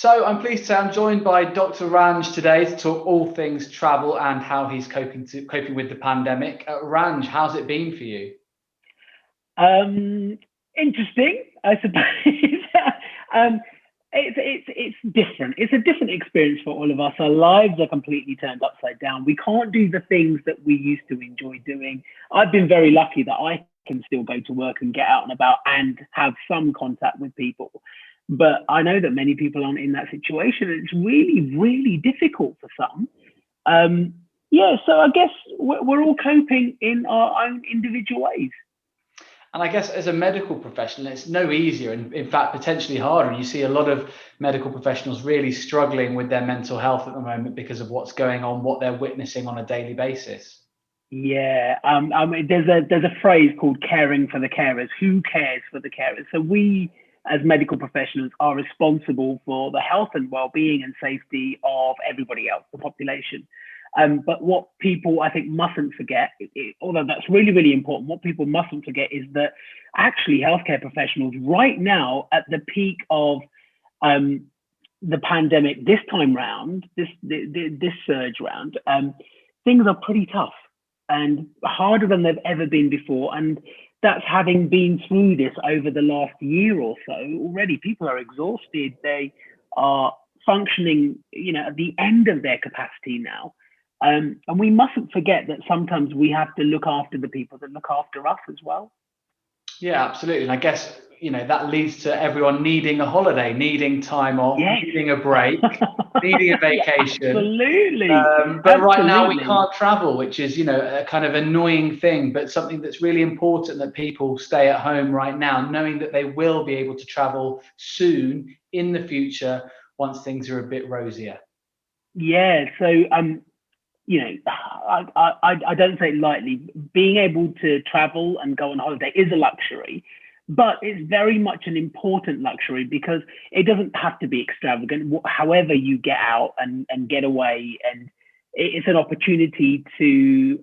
So I'm pleased to say I'm joined by Dr. Ranj today to talk all things travel and how he's coping with the pandemic. Ranj, how's it been for you? Um, Interesting, I suppose. um, it's different. It's a different experience for all of us. Our lives are completely turned upside down. We can't do the things that we used to enjoy doing. I've been very lucky that I can still go to work and get out and about and have some contact with people. But I know that many people aren't in that situation. And it's really, really difficult for some. Um, yeah, so I guess we're all coping in our own individual ways. And I guess as a medical professional, it's no easier and in fact potentially harder. You see a lot of medical professionals really struggling with their mental health at the moment because of what's going on, what they're witnessing on a daily basis. Yeah, I mean, there's a phrase called caring for the carers. Who cares for the carers? So we, as medical professionals, are responsible for the health and well-being and safety of everybody else, the population. But what people, I think, mustn't forget, although that's really, really important, what people mustn't forget is that actually healthcare professionals right now at the peak of um, the pandemic this time round, this surge round, things are pretty tough and harder than they've ever been before. And that's having been through this over the last year or so already. People are exhausted. They are functioning, at the end of their capacity now. And we mustn't forget that sometimes we have to look after the people that look after us as well. Yeah, absolutely. And I guess, that leads to everyone needing a holiday, needing time off, Yes. needing a break, needing a Yeah, vacation. absolutely. But right now we Absolutely. can't travel, which is, a kind of annoying thing, but something that's really important that people stay at home right now, knowing that they will be able to travel soon in the future once things are a bit rosier. Yeah. So I don't say it lightly. Being able to travel and go on holiday is a luxury, but it's very much an important luxury because it doesn't have to be extravagant. However, you get out and get away, and it's an opportunity to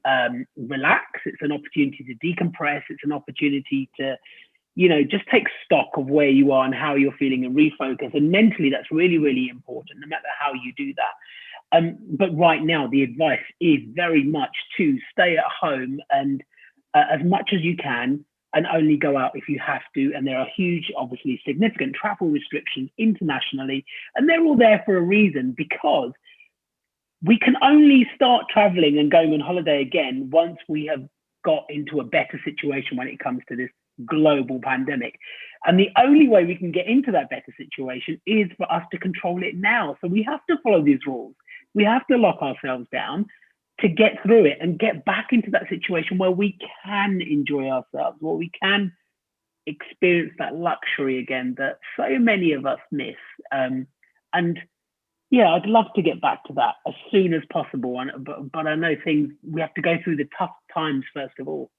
relax. It's an opportunity to decompress. It's an opportunity to just take stock of where you are and how you're feeling and refocus. And mentally, that's really, really important, no matter how you do that. But right now, the advice is very much to stay at home and as much as you can, and only go out if you have to. And there are huge, obviously, significant travel restrictions internationally, and they're all there for a reason because we can only start traveling and going on holiday again once we have got into a better situation when it comes to this global pandemic. And the only way we can get into that better situation is for us to control it now. So we have to follow these rules. We have to lock ourselves down to get through it and get back into that situation where we can enjoy ourselves, where we can experience that luxury again that so many of us miss. And yeah, I'd love to get back to that as soon as possible. But I know things, we have to go through the tough times first of all.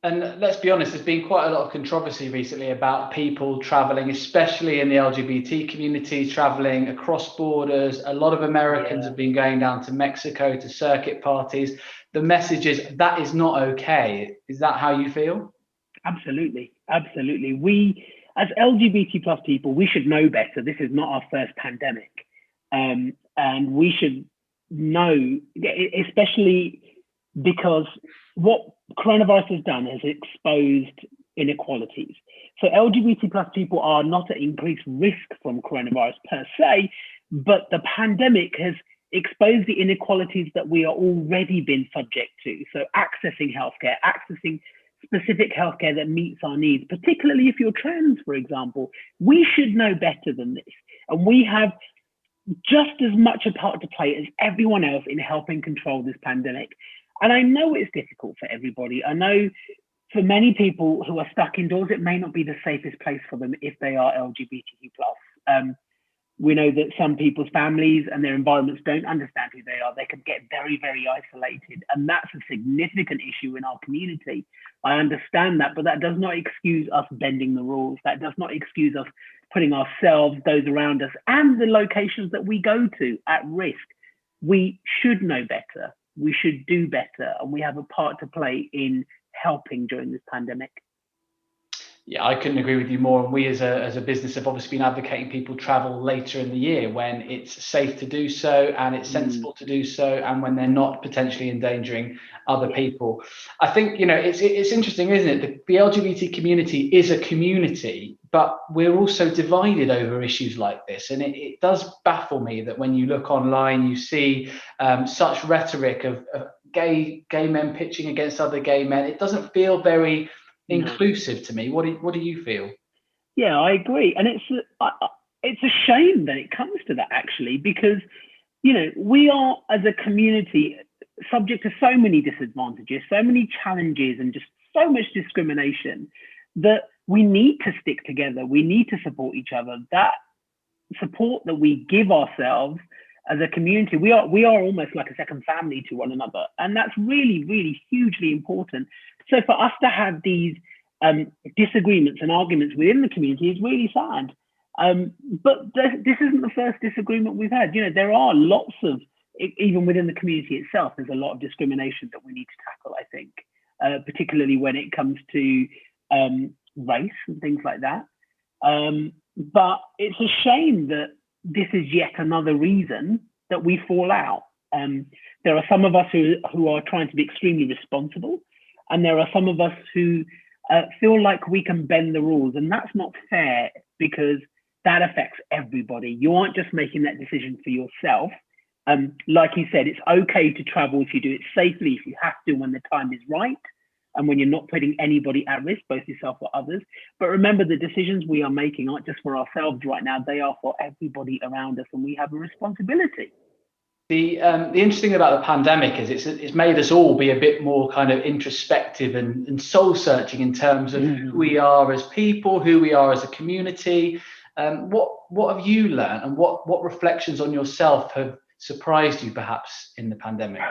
And let's be honest, there's been quite a lot of controversy recently about people traveling, especially in the LGBT community, traveling across borders. A lot of Americans Yeah, have been going down to Mexico to circuit parties. The message is that is not okay. Is that how you feel? absolutely. Absolutely. We, as LGBT plus people, we should know better. This is not our first pandemic. And we should know, especially because what coronavirus has done is exposed inequalities. So LGBT plus people are not at increased risk from coronavirus per se, but the pandemic has exposed the inequalities that we are already been subject to. So accessing healthcare, accessing specific healthcare that meets our needs, particularly if you're trans, for example, we should know better than this. And we have just as much a part to play as everyone else in helping control this pandemic. And I know it's difficult for everybody. I know for many people who are stuck indoors, it may not be the safest place for them if they are LGBTQ plus. We know that some people's families and their environments don't understand who they are. They can get very, very isolated. And that's a significant issue in our community. I understand that, but that does not excuse us bending the rules. That does not excuse us putting ourselves, those around us, and the locations that we go to at risk. We should know better. We should do better. And we have a part to play in helping during this pandemic. Yeah, I couldn't agree with you more. And we as a business have obviously been advocating people travel later in the year when it's safe to do so and it's sensible to do so, and when they're not potentially endangering other people. I think, it's interesting, isn't it? The LGBT community is a community, but we're also divided over issues like this. And it does baffle me that when you look online, you see such rhetoric of gay men pitching against other gay men. It doesn't feel very inclusive to me. What do you feel? Yeah, I agree, and it's a shame that it comes to that, actually, because we are, as a community, subject to so many disadvantages, so many challenges, and just so much discrimination that we need to stick together. We need to support each other. That support that we give ourselves as a community, we are almost like a second family to one another, and that's really, really hugely important. So for us to have these disagreements and arguments within the community is really sad. But this isn't the first disagreement we've had. There are lots of, even within the community itself, there's a lot of discrimination that we need to tackle, I think, particularly when it comes to race and things like that. But it's a shame that this is yet another reason that we fall out. There are some of us who are trying to be extremely responsible, and there are some of us who feel like we can bend the rules, and that's not fair, because that affects everybody. You aren't just making that decision for yourself. Like you said, it's okay to travel if you do it safely, if you have to, when the time is right, and when you're not putting anybody at risk, both yourself or others. But remember, the decisions we are making aren't just for ourselves right now, they are for everybody around us, and we have a responsibility. The interesting thing about the pandemic is it's made us all be a bit more kind of introspective and soul searching in terms of who we are as people, who we are as a community. What have you learned, and what reflections on yourself have surprised you perhaps in the pandemic?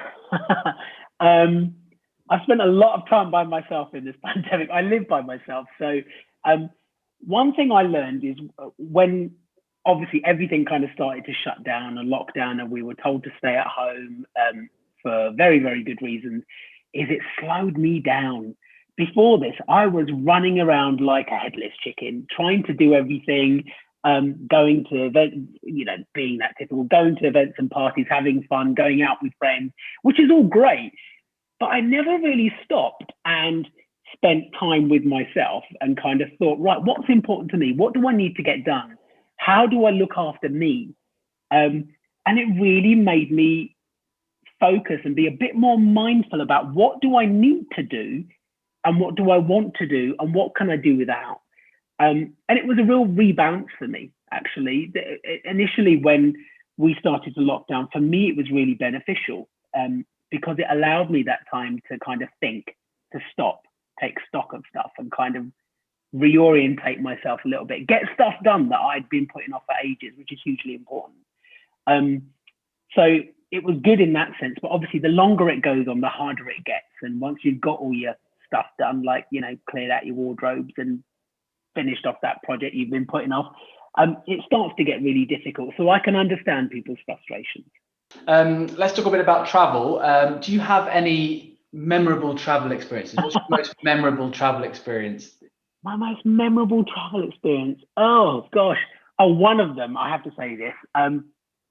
I've spent a lot of time by myself in this pandemic. I live by myself. So one thing I learned is when obviously everything kind of started to shut down and lock down, and we were told to stay at home for very, very good reasons, is it slowed me down. Before this, I was running around like a headless chicken, trying to do everything, going to events, being that typical, going to events and parties, having fun, going out with friends, which is all great. But I never really stopped and spent time with myself and kind of thought, right, what's important to me? What do I need to get done? How do I look after me? And it really made me focus and be a bit more mindful about what do I need to do and what do I want to do and what can I do without. And it was a real rebalance for me, actually. Initially, when we started to lock down, for me, it was really beneficial because it allowed me that time to kind of think, to stop, take stock of stuff, and kind of reorientate myself a little bit, get stuff done that I'd been putting off for ages, which is hugely important. So it was good in that sense, but obviously the longer it goes on, the harder it gets. And once you've got all your stuff done, like, cleared out your wardrobes and finished off that project you've been putting off, it starts to get really difficult. So I can understand people's frustrations. Let's talk a bit about travel. Do you have any memorable travel experiences? What's your most memorable travel experience? My most memorable travel experience? Oh, gosh. Oh, one of them, I have to say this.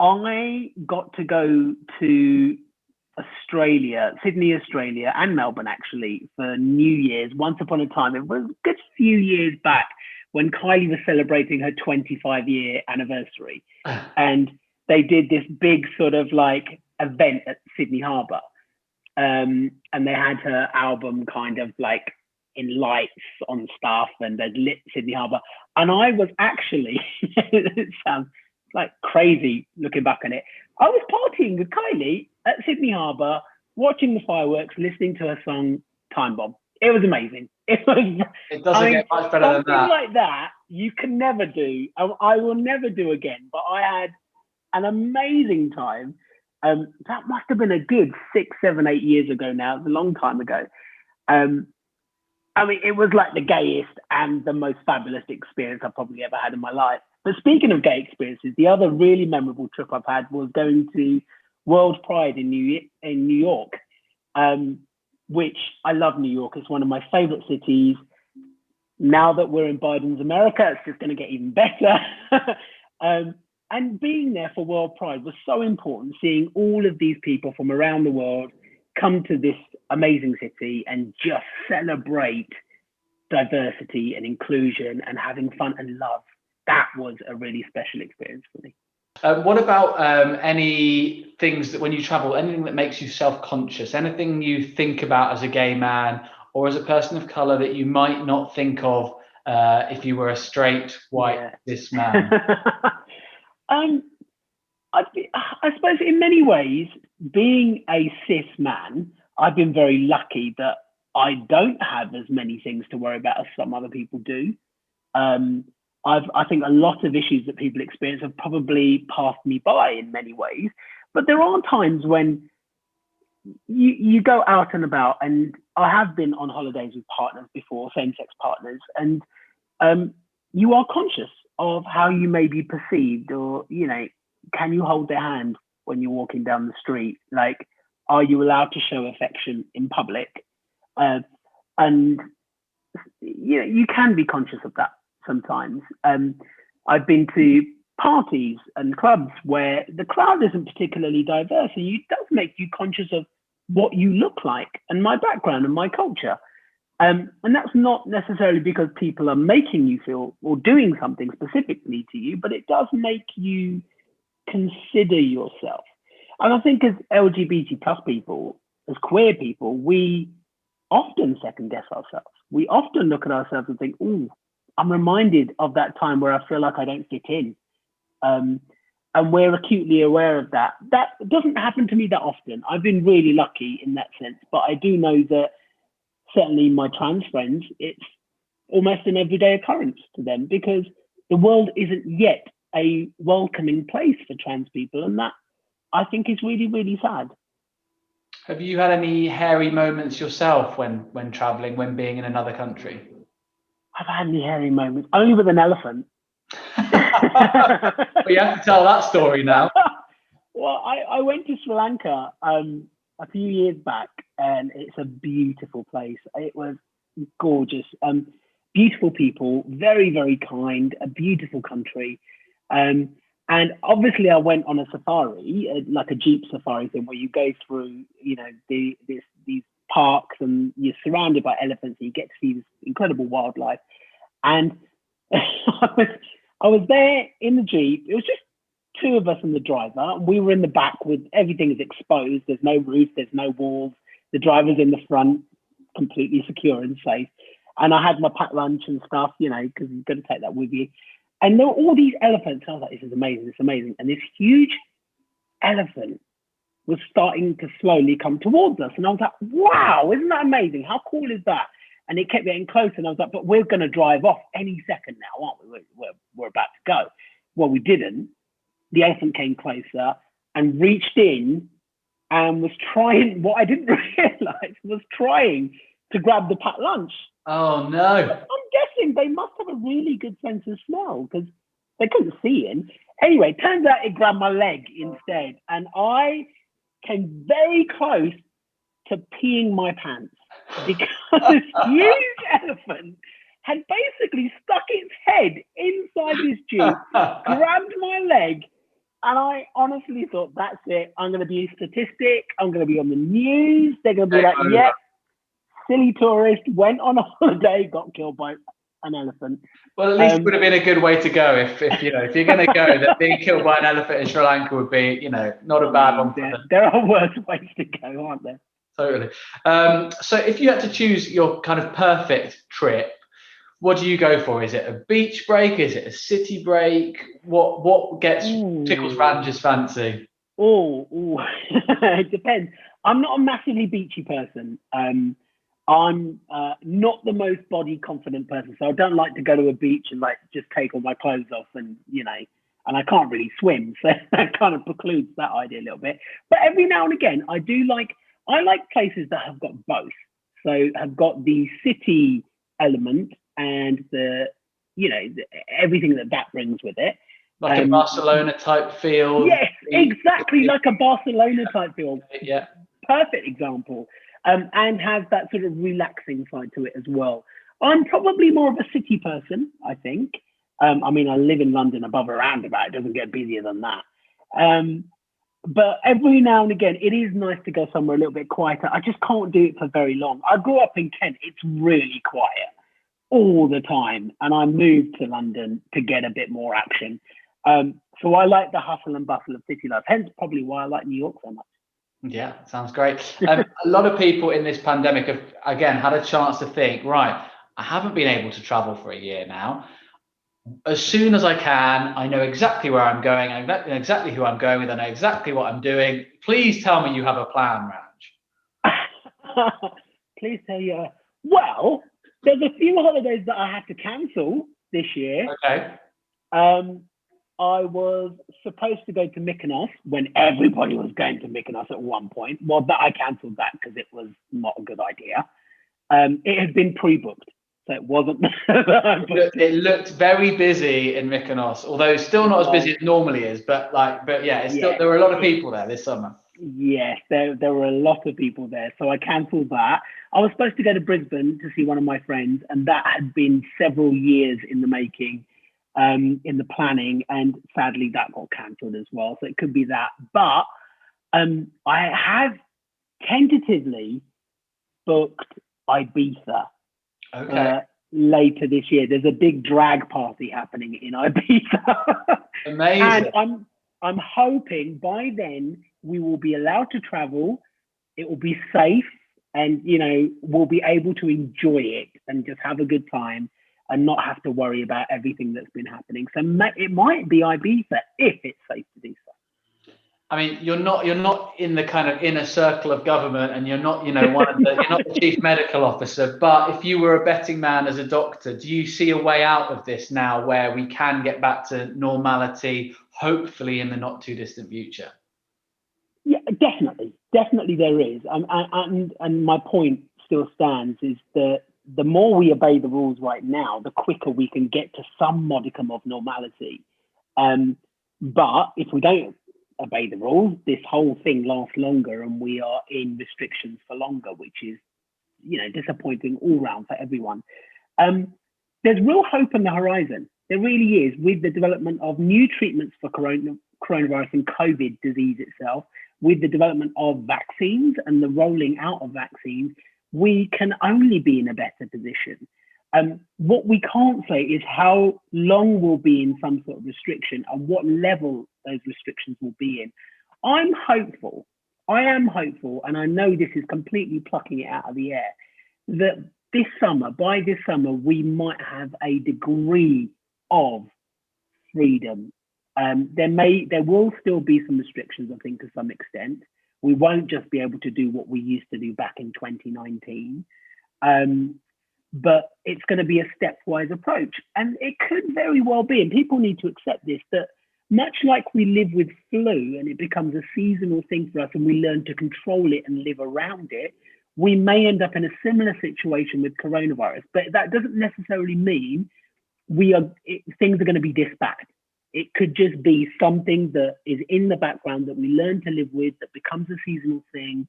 I got to go to Australia, Sydney, Australia, and Melbourne, actually, for New Year's. Once upon a time, it was a good few years back, when Kylie was celebrating her 25-year anniversary. And they did this big sort of like event at Sydney Harbour. And they had her album kind of like in lights on stuff, and they'd lit Sydney Harbour. And I was actually, it sounds like crazy looking back on it, I was partying with Kylie at Sydney Harbour, watching the fireworks, listening to her song Time Bomb. It was amazing. It doesn't get much better than that. Something like that you can never do. I will never do again. But I had an amazing time. That must have been a good 6, 7, 8 years ago now. It's a long time ago. I mean, it was like the gayest and the most fabulous experience I've probably ever had in my life. But speaking of gay experiences, the other really memorable trip I've had was going to World Pride in New York, which I love New York. It's one of my favorite cities. Now that we're in Biden's America, it's just going to get even better. And being there for World Pride was so important, seeing all of these people from around the world come to this amazing city and just celebrate diversity and inclusion and having fun and love. That was a really special experience for me. What about any things that when you travel, anything that makes you self-conscious, anything you think about as a gay man or as a person of color that you might not think of if you were a straight, white, cis man? I suppose in many ways, being a cis man, I've been very lucky that I don't have as many things to worry about as some other people do. I think a lot of issues that people experience have probably passed me by in many ways, but there are times when you go out and about, and I have been on holidays with partners before, same-sex partners, and you are conscious of how you may be perceived, or can you hold their hand when you're walking down the street? Like, are you allowed to show affection in public? And you can be conscious of that sometimes. I've been to parties and clubs where the crowd isn't particularly diverse, and it does make you conscious of what you look like and my background and my culture. And that's not necessarily because people are making you feel or doing something specifically to you, but it does make you consider yourself. And I think as LGBT plus people, as queer people, we often second guess ourselves. We often look at ourselves and think, "Oh, I'm reminded of that time where I feel like I don't fit in." And we're acutely aware of that. That doesn't happen to me that often. I've been really lucky in that sense, but I do know that certainly my trans friends, it's almost an everyday occurrence to them, because the world isn't yet a welcoming place for trans people. And that, I think, is really, really sad. Have you had any hairy moments yourself when traveling, when being in another country? I've had any hairy moments, only with an elephant. Well, you have to tell that story now. Well, I went to Sri Lanka a few years back, and it's a beautiful place. It was gorgeous. Beautiful people, very, very kind, a beautiful country. And obviously I went on a safari, like a jeep safari thing, where you go through, these parks, and you're surrounded by elephants, and you get to see this incredible wildlife. And I was there in the jeep. It was just two of us and the driver. We were in the back with everything is exposed. There's no roof, there's no walls. The driver's in the front, completely secure and safe. And I had my packed lunch and stuff, because you've got to take that with you. And there were all these elephants. I was like, this is amazing, it's amazing. And this huge elephant was starting to slowly come towards us. And I was like, wow, isn't that amazing? How cool is that? And it kept getting closer. And I was like, but we're going to drive off any second now, aren't we? We're about to go. Well, we didn't. The elephant came closer and reached in and was trying, what I didn't realize, was trying to grab the packed lunch. Oh, no. I'm guessing they must have a really good sense of smell, because they couldn't see in. Anyway, turns out it grabbed my leg instead. And I came very close to peeing my pants, because this huge elephant had basically stuck its head inside this jeep, grabbed my leg, and I honestly thought, that's it. I'm going to be a statistic. I'm going to be on the news. They're going to be like, yeah, silly tourist went on a holiday, got killed by an elephant. Well, at least it would have been a good way to go. If you're going to go, that being killed by an elephant in Sri Lanka would be, not a bad one. There are worse ways to go, aren't there? Totally. So if you had to choose your kind of perfect trip, what do you go for? Is it a beach break? Is it a city break? What tickles Ranj's fancy? It depends. I'm not a massively beachy person. I'm not the most body confident person, so I don't like to go to a beach and just take all my clothes off, and and I can't really swim, so that kind of precludes that idea a little bit. But every now and again, I like places that have got both. So have got the city element and everything that brings with it. Like a Barcelona type feel. Yes, exactly, like a Barcelona type feel. Yeah. Perfect example. And has that sort of relaxing side to it as well. I'm probably more of a city person, I think. I mean, I live in London above a roundabout. It doesn't get busier than that. Um, but every now and again, it is nice to go somewhere a little bit quieter. I just can't do it for very long. I grew up in Kent. It's really quiet all the time. And I moved to London to get a bit more action. So I like the hustle and bustle of city life, hence probably why I like New York so much. Yeah, sounds great. A lot of people in this pandemic have, again, had a chance to think, right, I haven't been able to travel for a year now. As soon as I can, I know exactly where I'm going, I know exactly who I'm going with, I know exactly what I'm doing. Please tell me you have a plan, Ranj. Please tell you. Well, there's a few holidays that I have to cancel this year. Okay. I was supposed to go to Mykonos when everybody was going to Mykonos at one point. Well, that I cancelled that because it was not a good idea. It had been pre-booked, so it wasn't. It looked very busy in Mykonos, although still not as busy as it normally is. But yeah, it's still, there were a lot of people there this summer. Yes, there were a lot of people there, so I cancelled that. I was supposed to go to Brisbane to see one of my friends, and that had been several years in the making. In the planning, and sadly that got cancelled as well. So it could be that. But I have tentatively booked Ibiza later this year. There's a big drag party happening in Ibiza. Amazing. And I'm hoping by then we will be allowed to travel. It will be safe, and we'll be able to enjoy it and just have a good time, and not have to worry about everything that's been happening. So it might be Ibiza if it's safe to do so. I mean, you're not in the kind of inner circle of government, and you're not, you're not the chief medical officer. But if you were a betting man as a doctor, do you see a way out of this now, where we can get back to normality, hopefully in the not too distant future? Yeah, definitely there is. And my point still stands, is that the more we obey the rules right now, the quicker we can get to some modicum of normality. But if we don't obey the rules, this whole thing lasts longer, and we are in restrictions for longer, which is, disappointing all round for everyone. There's real hope on the horizon. There really is, with the development of new treatments for coronavirus and COVID disease itself, with the development of vaccines and the rolling out of vaccines. We can only be in a better position. What we can't say is how long we'll be in some sort of restriction and what level those restrictions will be in. I'm hopeful. I am hopeful, and I know this is completely plucking it out of the air, that by this summer, we might have a degree of freedom. There will still be some restrictions, I think, to some extent. We won't just be able to do what we used to do back in 2019. But it's going to be a stepwise approach. And it could very well be, and people need to accept this, that much like we live with flu and it becomes a seasonal thing for us and we learn to control it and live around it, we may end up in a similar situation with coronavirus. But that doesn't necessarily mean things are going to be dispatched. It could just be something that is in the background that we learn to live with, that becomes a seasonal thing,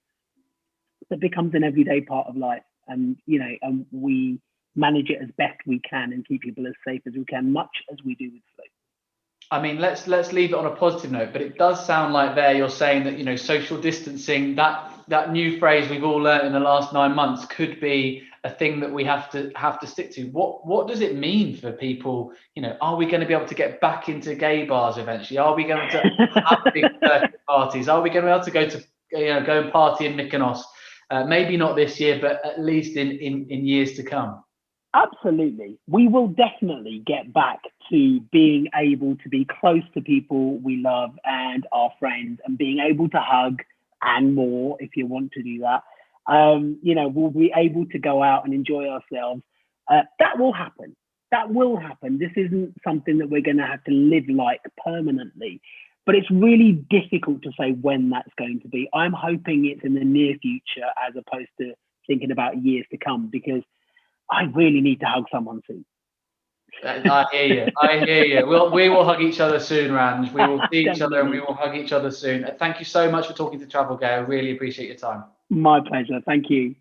that becomes an everyday part of life. And, and we manage it as best we can and keep people as safe as we can, much as we do with flu. I mean, let's leave it on a positive note, but it does sound like you're saying that, social distancing, that new phrase we've all learned in the last 9 months, could be a thing that we have to stick to. What does it mean for people? Are we going to be able to get back into gay bars eventually? Are we going to have big parties? Are we going to be able to go to go and party in Mykonos? Maybe not this year, but at least in years to come. Absolutely. We will definitely get back to being able to be close to people we love and our friends, and being able to hug and more if you want to do that. We'll be able to go out and enjoy ourselves. That will happen. That will happen. This isn't something that we're going to have to live like permanently, but it's really difficult to say when that's going to be. I'm hoping it's in the near future as opposed to thinking about years to come, because I really need to hug someone soon. I hear you. We will hug each other soon, Ranj. We will see each other and we will hug each other soon. Thank you so much for talking to Travel Gay. I really appreciate your time. My pleasure. Thank you.